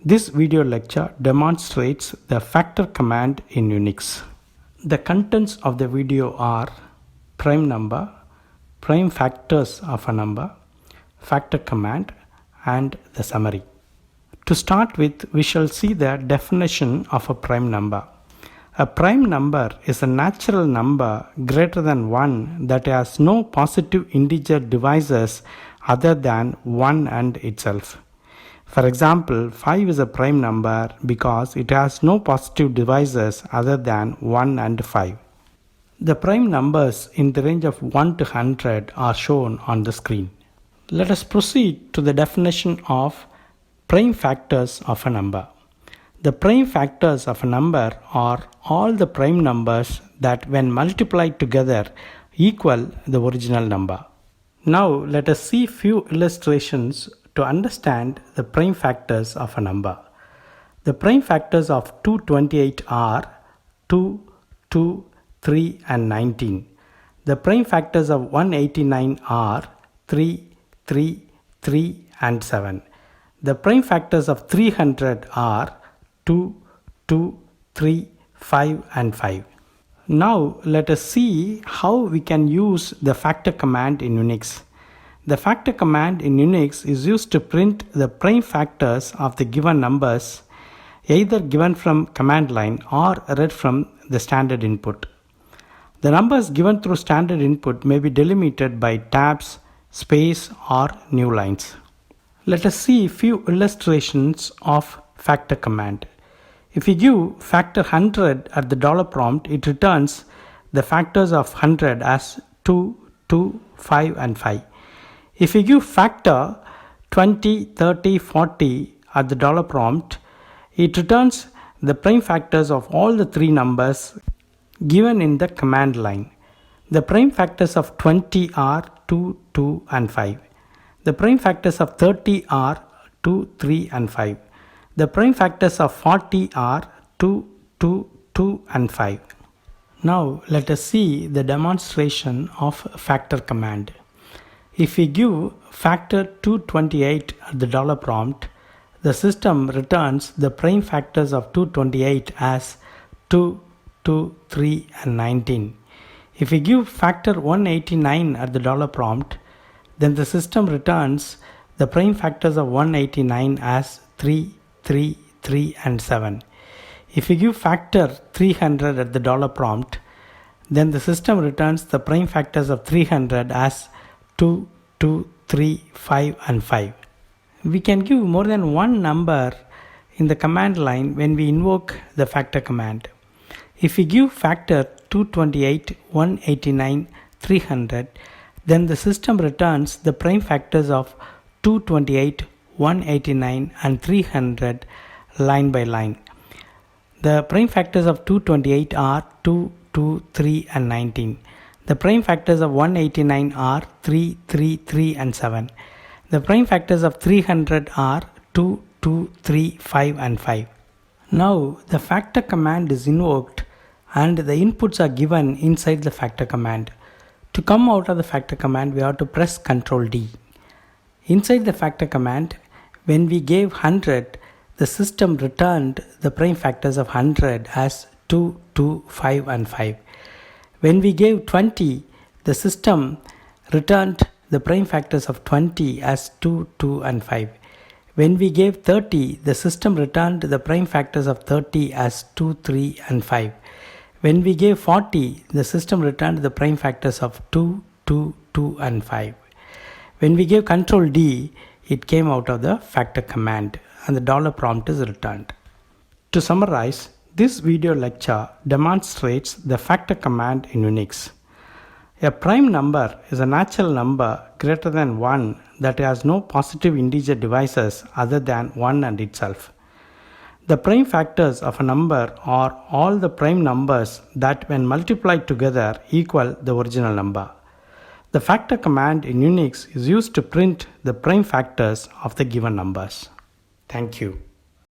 This video lecture demonstrates the factor command in Unix. The contents of the video are prime number, prime factors of a number, factor command, and the summary. To start with, we shall see the definition of a prime number. A prime number is a natural number greater than 1 that has no positive integer divisors other than 1 and itself. For example, 5 is a prime number because it has no positive divisors other than 1 and 5. The prime numbers in the range of 1 to 100 are shown on the screen. Let us proceed to the definition of prime factors of a number. The prime factors of a number are all the prime numbers that when multiplied together equal the original number. Now let us see few illustrations to understand the prime factors of a number. The prime factors of 228 are 2, 2, 3 and 19. The prime factors of 189 are 3, 3, 3 and 7. The prime factors of 300 are 2, 2, 3, 5 and 5. Now let us see how we can use the factor command in Unix. The factor command in Unix is used to print the prime factors of the given numbers, either given from command line or read from the standard input. The numbers given through standard input may be delimited by tabs, space or new lines. Let us see few illustrations of factor command. If we give factor 100 at the dollar prompt, it returns the factors of 100 as 2, 2, 5 and 5. If we give factor 20, 30, 40 at the dollar prompt, it returns the prime factors of all the three numbers given in the command line. The prime factors of 20 are 2, 2 and 5. The prime factors of 30 are 2, 3 and 5. The prime factors of 40 are 2, 2, 2 and 5. Now let us see the demonstration of factor command. If we give factor 228 at the dollar prompt, the system returns the prime factors of 228 as 2, 2, 3 and 19. If we give factor 189 at the dollar prompt, then the system returns the prime factors of 189 as 3, 3, 3 and 7. If we give factor 300 at the dollar prompt, then the system returns the prime factors of 300 as 2, 2, 3, 5 and 5. We can give more than one number in the command line when we invoke the factor command. If we give factor 228, 189, 300, then the system returns the prime factors of 228, 189 and 300 line by line. The prime factors of 228 are 2, 2, 3 and 19. The prime factors of 189 are 3, 3, 3 and 7. The prime factors of 300 are 2, 2, 3, 5 and 5. Now the factor command is invoked and the inputs are given inside the factor command. To come out of the factor command, we have to press Ctrl D. Inside the factor command, when we gave 100, the system returned the prime factors of 100 as 2, 2, 5 and 5. When we gave 20, the system returned the prime factors of 20 as 2, 2 and 5. When we gave 30, the system returned the prime factors of 30 as 2, 3 and 5. When we gave 40, the system returned the prime factors of 2, 2, 2 and 5. When we gave Ctrl D, it came out of the factor command and the dollar prompt is returned. To summarize, this video lecture demonstrates the factor command in Unix. A prime number is a natural number greater than 1 that has no positive integer divisors other than 1 and itself. The prime factors of a number are all the prime numbers that when multiplied together equal the original number. The factor command in Unix is used to print the prime factors of the given numbers. Thank you.